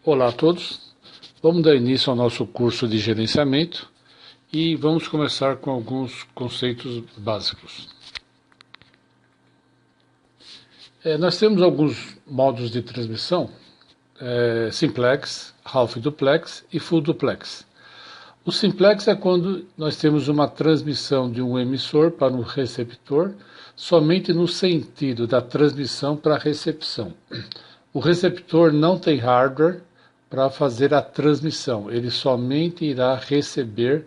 Olá a todos, vamos dar início ao nosso curso de gerenciamento e vamos começar com alguns conceitos básicos. Nós temos alguns modos de transmissão, simplex, half duplex e full duplex. O simplex é quando nós temos uma transmissão de um emissor para um receptor somente no sentido da transmissão para a recepção. O receptor não tem hardware para fazer a transmissão, ele somente irá receber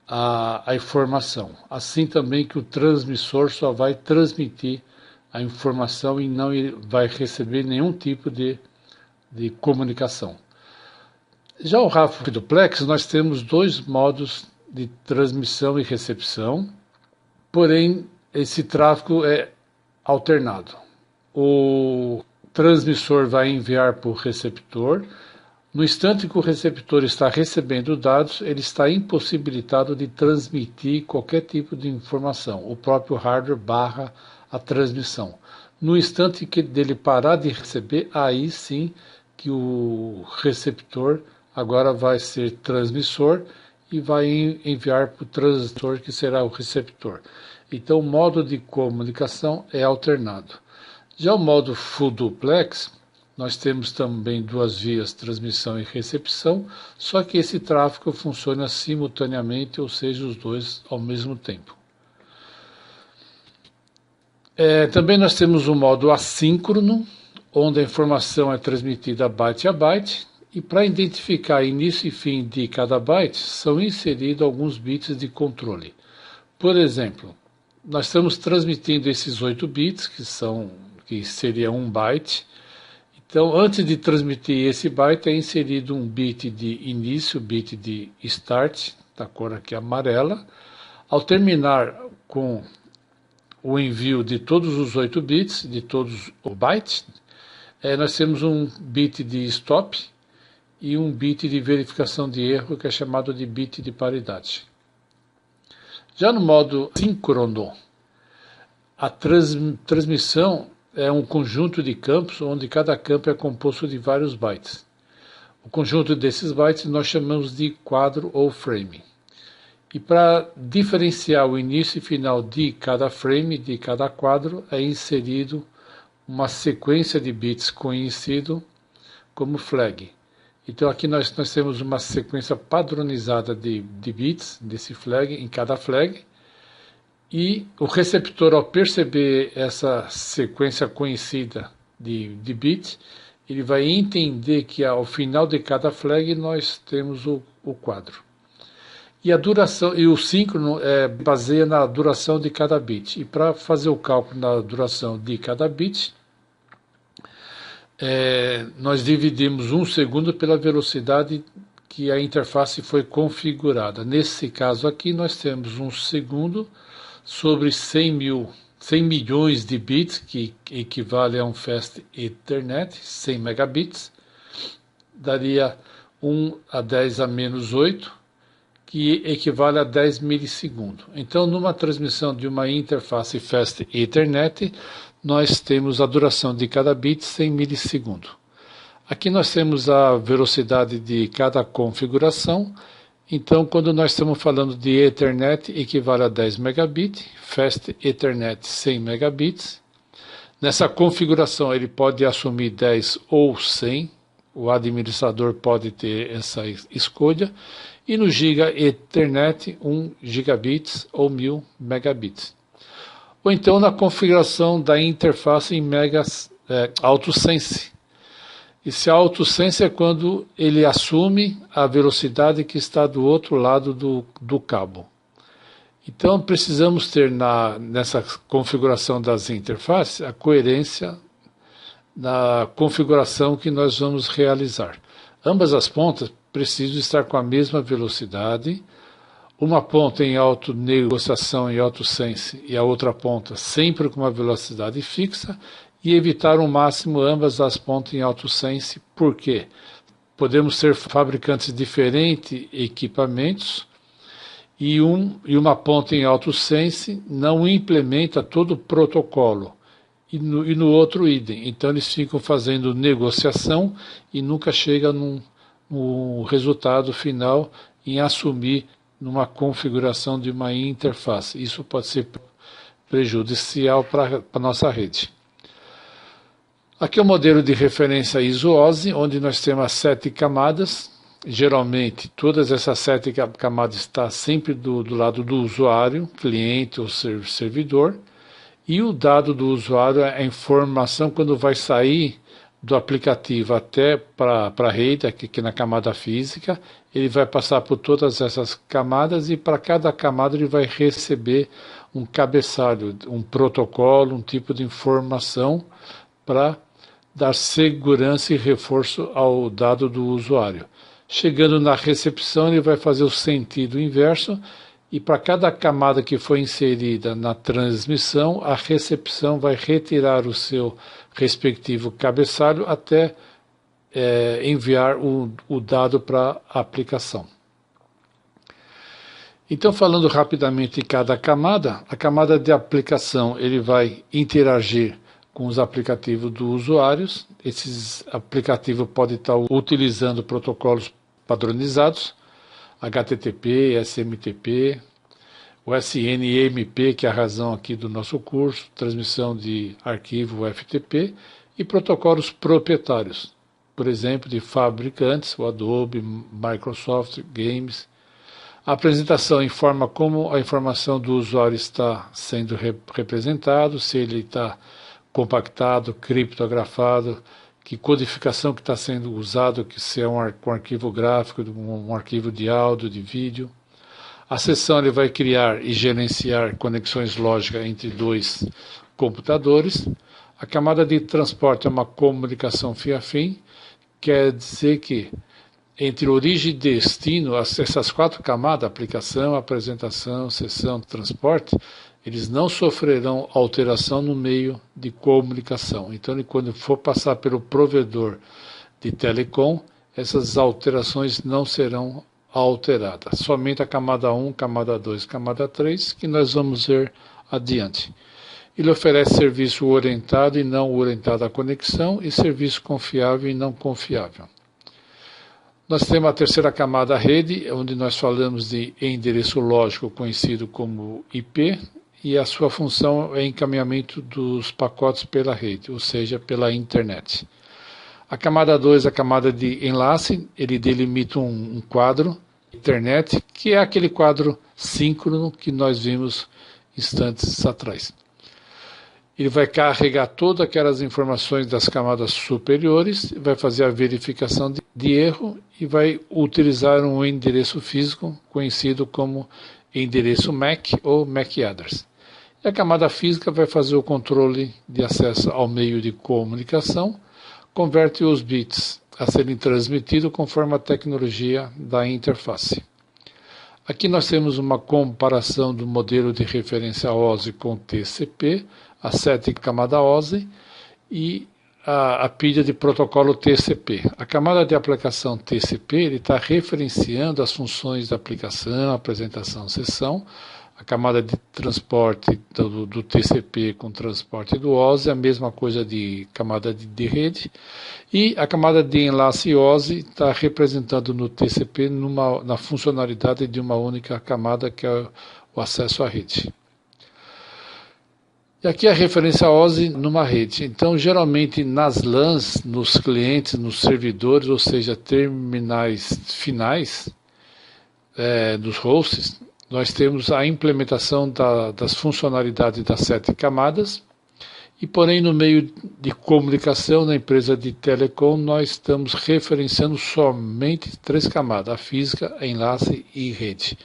a informação. Assim também que o transmissor só vai transmitir a informação e não vai receber nenhum tipo de comunicação. Já o half duplex, nós temos dois modos de transmissão e recepção, porém esse tráfego é alternado. O transmissor vai enviar para o receptor. No instante que o receptor está recebendo dados, ele está impossibilitado de transmitir qualquer tipo de informação. O próprio hardware barra a transmissão. No instante que dele parar de receber, aí sim que o receptor agora vai ser transmissor e vai enviar para o transmissor, que será o receptor. Então o modo de comunicação é alternado. Já o modo full duplex, nós temos também duas vias, transmissão e recepção, só que esse tráfego funciona simultaneamente, ou seja, os dois ao mesmo tempo. Também nós temos o modo assíncrono, onde a informação é transmitida byte a byte, e para identificar início e fim de cada byte, são inseridos alguns bits de controle. Por exemplo, nós estamos transmitindo esses 8 bits, que seria um byte. Então, antes de transmitir esse byte, é inserido um bit de início, bit de start, da cor aqui amarela. Ao terminar com o envio de todos os 8 bits, de todos os bytes, nós temos um bit de stop e um bit de verificação de erro, que é chamado de bit de paridade. Já no modo síncrono, a transmissão é um conjunto de campos, onde cada campo é composto de vários bytes. O conjunto desses bytes nós chamamos de quadro ou frame. E para diferenciar o início e final de cada frame, de cada quadro, é inserido uma sequência de bits conhecido como flag. Então aqui nós temos uma sequência padronizada de bits desse flag, em cada flag, e o receptor, ao perceber essa sequência conhecida de bits, ele vai entender que ao final de cada flag nós temos o quadro. E a duração, e o síncrono baseia na duração de cada bit. E para fazer o cálculo da duração de cada bit, nós dividimos 1 segundo pela velocidade que a interface foi configurada. Nesse caso aqui, nós temos 1 segundo sobre 100 milhões de bits, que equivale a um Fast Ethernet, 100 megabits, daria 1 a 10 a menos 8, que equivale a 10 milissegundos. Então, numa transmissão de uma interface Fast Ethernet, nós temos a duração de cada bit 100 milissegundos. Aqui nós temos a velocidade de cada configuração. Então, quando nós estamos falando de Ethernet, equivale a 10 megabits, Fast Ethernet 100 megabits. Nessa configuração ele pode assumir 10 ou 100, o administrador pode ter essa escolha. E no Giga Ethernet, 1 gigabits ou 1000 megabits. Ou então na configuração da interface em megas AutoSense. Esse AutoSense é quando ele assume a velocidade que está do outro lado do cabo. Então precisamos ter nessa configuração das interfaces a coerência na configuração que nós vamos realizar. Ambas as pontas precisam estar com a mesma velocidade. Uma ponta em auto-negociação e AutoSense e a outra ponta sempre com uma velocidade fixa, e evitar ao máximo ambas as pontas em AutoSense. Por quê? Podemos ter fabricantes diferentes equipamentos e uma ponta em AutoSense não implementa todo o protocolo e no outro idem. Então eles ficam fazendo negociação e nunca chega no resultado final em assumir numa configuração de uma interface. Isso pode ser prejudicial para a nossa rede. Aqui é o modelo de referência ISO-OSI, onde nós temos as 7 camadas. Geralmente, todas essas 7 camadas estão sempre do lado do usuário, cliente ou servidor. E o dado do usuário é a informação quando vai sair do aplicativo até para a rede, aqui na camada física. Ele vai passar por todas essas camadas e para cada camada ele vai receber um cabeçalho, um protocolo, um tipo de informação para dar segurança e reforço ao dado do usuário. Chegando na recepção, ele vai fazer o sentido inverso e para cada camada que foi inserida na transmissão, a recepção vai retirar o seu respectivo cabeçalho até enviar o dado para a aplicação. Então, falando rapidamente de cada camada, a camada de aplicação ele vai interagir com os aplicativos dos usuários. Esses aplicativos podem estar utilizando protocolos padronizados, HTTP, SMTP, o SNMP, que é a razão aqui do nosso curso, transmissão de arquivo FTP, e protocolos proprietários, por exemplo, de fabricantes, o Adobe, Microsoft, Games. A apresentação informa como a informação do usuário está sendo representado, se ele está compactado, criptografado, que codificação que está sendo usado, que se é um arquivo gráfico, um arquivo de áudio, de vídeo. A sessão ele vai criar e gerenciar conexões lógicas entre 2 computadores. A camada de transporte é uma comunicação fio a fio, quer dizer que entre origem e destino, essas 4 camadas, aplicação, apresentação, sessão, transporte, eles não sofrerão alteração no meio de comunicação. Então, quando for passar pelo provedor de telecom, essas alterações não serão alteradas. Somente a camada 1, camada 2, camada 3, que nós vamos ver adiante. Ele oferece serviço orientado e não orientado à conexão e serviço confiável e não confiável. Nós temos a terceira camada, a rede, onde nós falamos de endereço lógico conhecido como IP, e a sua função é encaminhamento dos pacotes pela rede, ou seja, pela internet. A camada 2, a camada de enlace, ele delimita um quadro, internet, que é aquele quadro síncrono que nós vimos instantes atrás. Ele vai carregar todas aquelas informações das camadas superiores, vai fazer a verificação de erro e vai utilizar um endereço físico conhecido como endereço MAC ou MAC address. E a camada física vai fazer o controle de acesso ao meio de comunicação, converte os bits a serem transmitidos conforme a tecnologia da interface. Aqui nós temos uma comparação do modelo de referência OSI com TCP, a 7 camada OSI e a pilha de protocolo TCP. A camada de aplicação TCP está referenciando as funções da aplicação, apresentação, sessão. A camada de transporte do TCP com transporte do OSI, a mesma coisa de camada de rede. E a camada de enlace OSI está representando no TCP na funcionalidade de uma única camada, que é o acesso à rede. E aqui a referência OSI numa rede. Então, geralmente nas LANs, nos clientes, nos servidores, ou seja, terminais finais dos hosts, nós temos a implementação das funcionalidades das 7 camadas, e porém no meio de comunicação na empresa de telecom nós estamos referenciando somente 3 camadas, a física, a enlace e rede.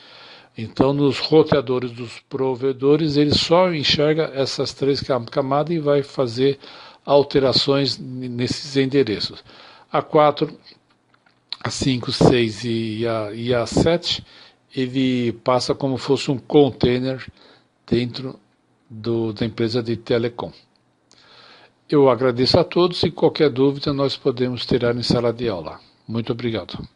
Então nos roteadores dos provedores ele só enxerga essas 3 camadas e vai fazer alterações nesses endereços. A 4, a 5, 6 e a 7 ele passa como fosse um container dentro da empresa de telecom. Eu agradeço a todos e qualquer dúvida nós podemos tirar em sala de aula. Muito obrigado.